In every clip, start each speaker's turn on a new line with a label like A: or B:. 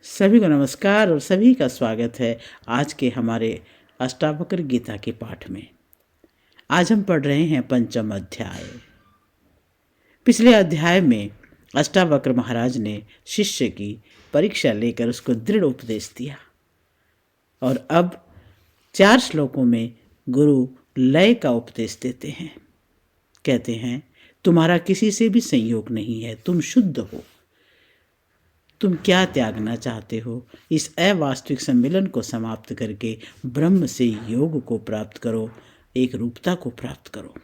A: सभी को नमस्कार और सभी का स्वागत है आज के हमारे अष्टावक्र गीता के पाठ में। आज हम पढ़ रहे हैं पंचम अध्याय। पिछले अध्याय में अष्टावक्र महाराज ने शिष्य की परीक्षा लेकर उसको दृढ़ उपदेश दिया और अब 4 श्लोकों में गुरु लय का उपदेश देते हैं। कहते हैं, तुम्हारा किसी से भी संयोग नहीं है, तुम शुद्ध हो। तुम क्या त्यागना चाहते हो? इस अवास्तविक सम्मिलन को समाप्त करके ब्रह्म से योग को प्राप्त करो, एक रूपता को प्राप्त करो।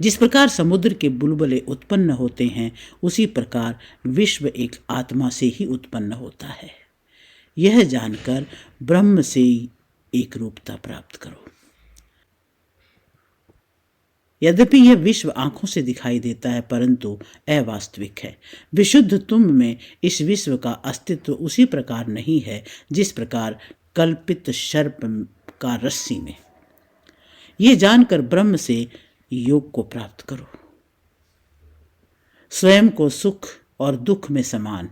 A: जिस प्रकार समुद्र के बुलबुले उत्पन्न होते हैं, उसी प्रकार विश्व एक आत्मा से ही उत्पन्न होता है। यह जानकर ब्रह्म से एक रूपता प्राप्त करो। यद्यपि यह विश्व आंखों से दिखाई देता है, परंतु अवास्तविक है। विशुद्ध तुम में इस विश्व का अस्तित्व उसी प्रकार नहीं है जिस प्रकार कल्पित सर्प का रस्सी में। ये जानकर ब्रह्म से योग को प्राप्त करो। स्वयं को सुख और दुख में समान,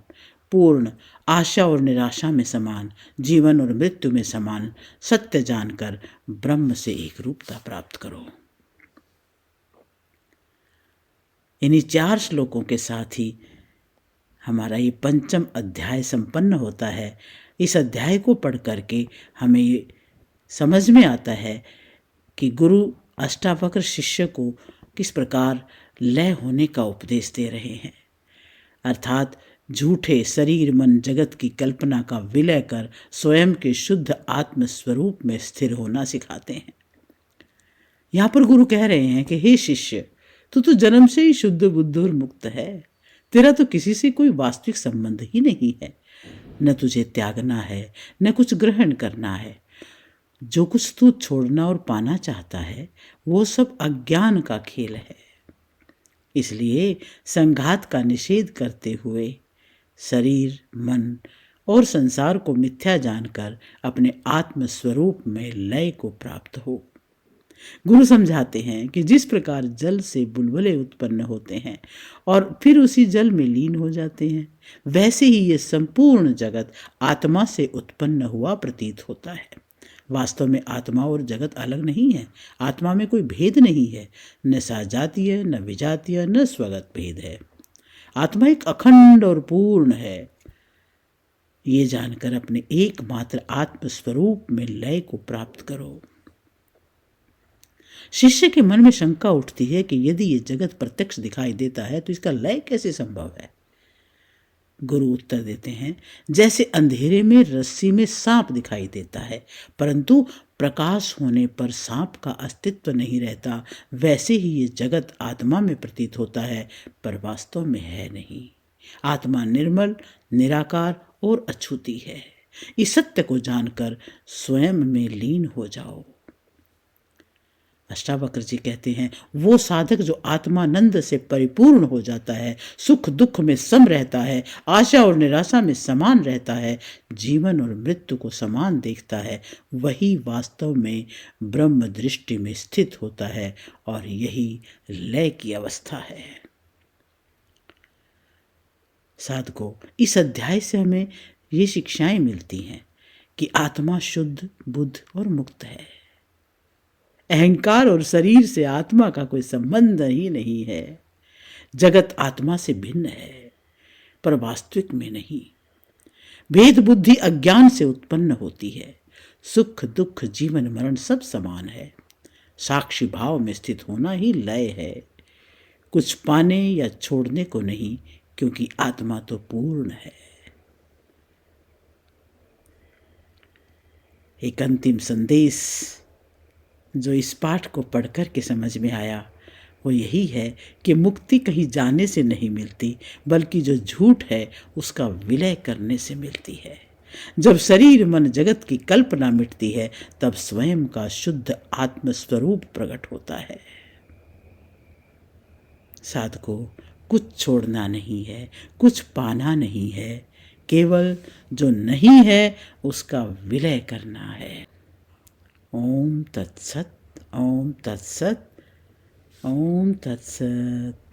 A: पूर्ण आशा और निराशा में समान, जीवन और मृत्यु में समान सत्य जानकर ब्रह्म से एक रूपता प्राप्त करो। इन्हीं 4 श्लोकों के साथ ही हमारा ये पंचम अध्याय संपन्न होता है। इस अध्याय को पढ़ करके हमें ये समझ में आता है कि गुरु अष्टावक्र शिष्य को किस प्रकार लय होने का उपदेश दे रहे हैं, अर्थात झूठे शरीर मन जगत की कल्पना का विलय कर स्वयं के शुद्ध आत्म स्वरूप में स्थिर होना सिखाते हैं। यहाँ पर गुरु कह रहे हैं कि हे शिष्य, तू जन्म से ही शुद्ध बुद्ध और मुक्त है। तेरा तो किसी से कोई वास्तविक संबंध ही नहीं है। न तुझे त्यागना है, न कुछ ग्रहण करना है। जो कुछ तू छोड़ना और पाना चाहता है, वो सब अज्ञान का खेल है। इसलिए संघात का निषेध करते हुए शरीर, मन और संसार को मिथ्या जानकर अपने आत्म स्वरूप में लय को प्राप्त हो। गुरु समझाते हैं कि जिस प्रकार जल से बुलबुले उत्पन्न होते हैं और फिर उसी जल में लीन हो जाते हैं, वैसे ही ये संपूर्ण जगत आत्मा से उत्पन्न हुआ प्रतीत होता है। वास्तव में आत्मा और जगत अलग नहीं है। आत्मा में कोई भेद नहीं है, न सजातीय, न विजातीय, न स्वगत भेद है। आत्मा एक अखंड और पूर्ण है। ये जानकर अपने एकमात्र आत्म स्वरूप में लय को प्राप्त करो। शिष्य के मन में शंका उठती है कि यदि ये जगत प्रत्यक्ष दिखाई देता है तो इसका लय कैसे संभव है? गुरु उत्तर देते हैं, जैसे अंधेरे में रस्सी में सांप दिखाई देता है, परंतु प्रकाश होने पर सांप का अस्तित्व नहीं रहता, वैसे ही ये जगत आत्मा में प्रतीत होता है, पर वास्तव में है नहीं। आत्मा निर्मल, निराकार और अछूती है। इस सत्य को जानकर स्वयं में लीन हो जाओ। अष्टावक्र जी कहते हैं, वो साधक जो आत्मानंद से परिपूर्ण हो जाता है, सुख दुख में सम रहता है, आशा और निराशा में समान रहता है, जीवन और मृत्यु को समान देखता है, वही वास्तव में ब्रह्म दृष्टि में स्थित होता है और यही लय की अवस्था है। साधकों, इस अध्याय से हमें ये शिक्षाएं मिलती हैं कि आत्मा शुद्ध, बुद्ध और मुक्त है। अहंकार और शरीर से आत्मा का कोई संबंध ही नहीं है। जगत आत्मा से भिन्न है, पर वास्तविक में नहीं। भेद बुद्धि अज्ञान से उत्पन्न होती है। सुख दुख, जीवन मरण सब समान है। साक्षी भाव में स्थित होना ही लय है, कुछ पाने या छोड़ने को नहीं, क्योंकि आत्मा तो पूर्ण है। एक अंतिम संदेश जो इस पाठ को पढ़कर के समझ में आया वो यही है कि मुक्ति कहीं जाने से नहीं मिलती, बल्कि जो झूठ है उसका विलय करने से मिलती है। जब शरीर मन जगत की कल्पना मिटती है, तब स्वयं का शुद्ध आत्म स्वरूप प्रकट होता है। साधकों, कुछ छोड़ना नहीं है, कुछ पाना नहीं है, केवल जो नहीं है उसका विलय करना है। ओम तत्सत, ओम तत्सत, ओम तत्सत।